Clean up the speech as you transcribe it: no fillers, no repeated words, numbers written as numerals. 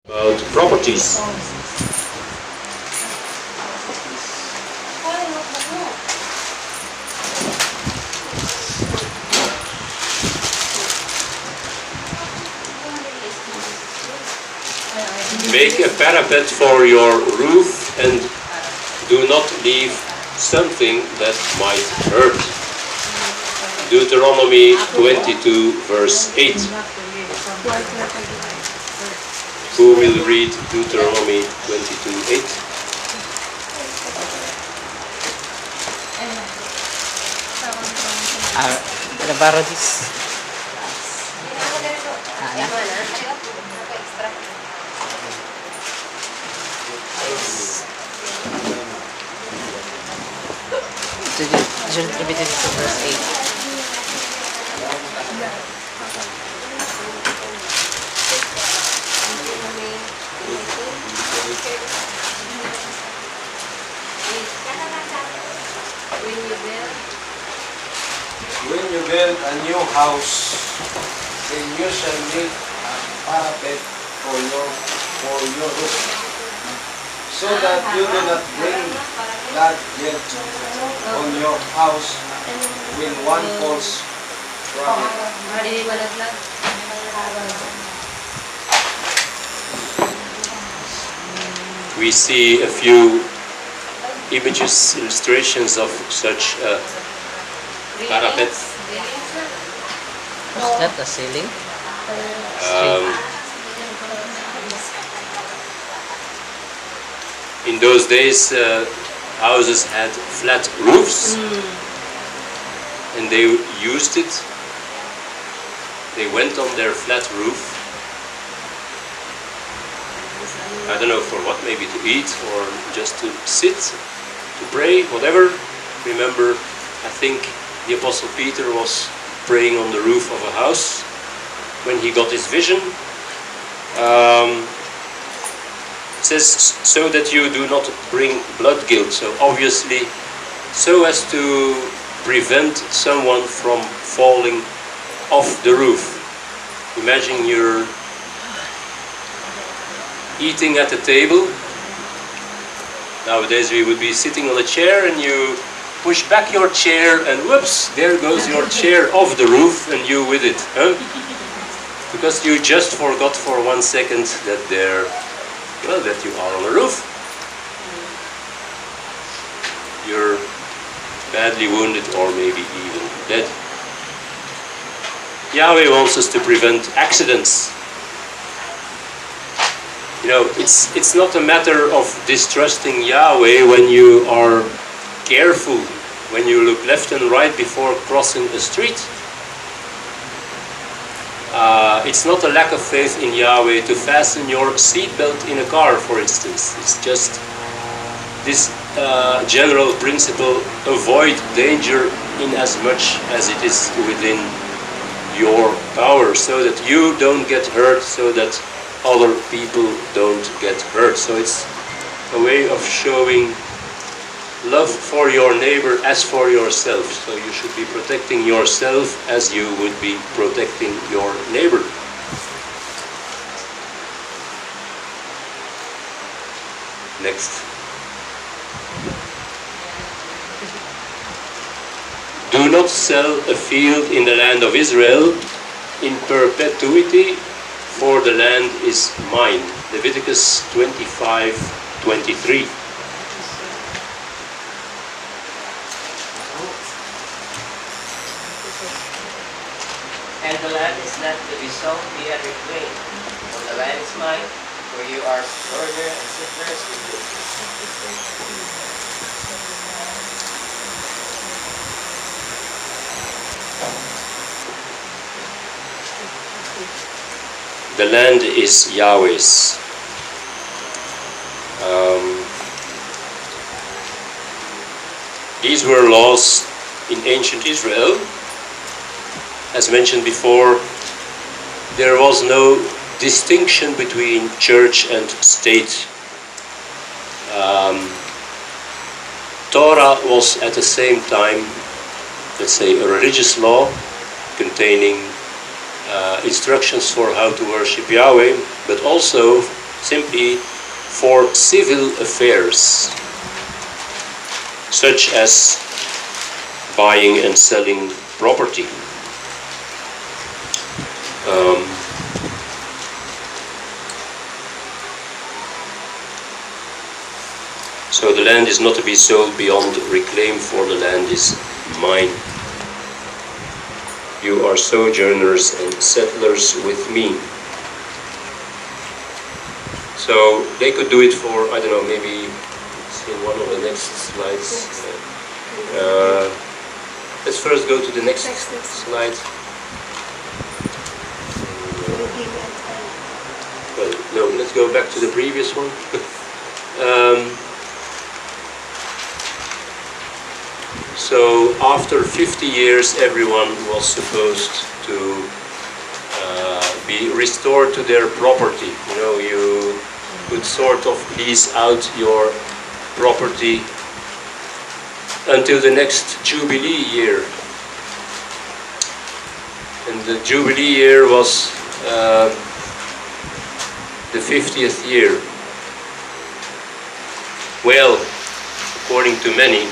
About properties. Make a parapet for your roof and do not leave something that might hurt. Deuteronomy 22 verse 8. Who will read Deuteronomy 22:8? Ada baru this. Just repeat it to verse 8. When you build a new house, then you shall make a parapet for your roof, so that you do not bring bad guilt on your house when one falls from it. We see a few images, illustrations of such a parapet. Is that a ceiling? In those days, houses had flat roofs, and they used it. They went on their flat roof. I don't know for what, maybe to eat or just to sit, to pray, whatever. Remember, I think the Apostle Peter was praying on the roof of a house when he got his vision. It says, so that you do not bring blood guilt. So obviously, so as to prevent someone from falling off the roof. Imagine you're eating at a table. Nowadays we would be sitting on a chair and you push back your chair and whoops, there goes your chair off the roof and you with it. Huh? Because you just forgot for 1 second that that you are on a roof. You're badly wounded or maybe even dead. Yahweh wants us to prevent accidents. You know, it's not a matter of distrusting Yahweh when you are careful, when you look left and right before crossing a street. It's not a lack of faith in Yahweh to fasten your seatbelt in a car, for instance. It's just this general principle: avoid danger in as much as it is within your power, so that you don't get hurt, so that other people don't get hurt. So it's a way of showing love for your neighbor as for yourself. So you should be protecting yourself as you would be protecting your neighbor. Next. Do not sell a field in the land of Israel in perpetuity, for the land is mine. Leviticus 25:23. And the land is not to be sold via reclaim, for the land is mine, for you are sojourner and settlers with it. The land is Yahweh's. These were laws in ancient Israel. As mentioned before, there was no distinction between church and state. Torah was at the same time, let's say, a religious law containing instructions for how to worship Yahweh, but also simply for civil affairs, such as buying and selling property. So the land is not to be sold beyond reclaim, for the land is mine. You are sojourners and settlers with me. So they could do it for, I don't know, maybe it's in one of the next slides. Let's first go to the next slide. Well, no, let's go back to the previous one. So after 50 years, everyone was supposed to be restored to their property. You know, you could sort of lease out your property until the next Jubilee year. And the Jubilee year was the 50th year. Well, according to many,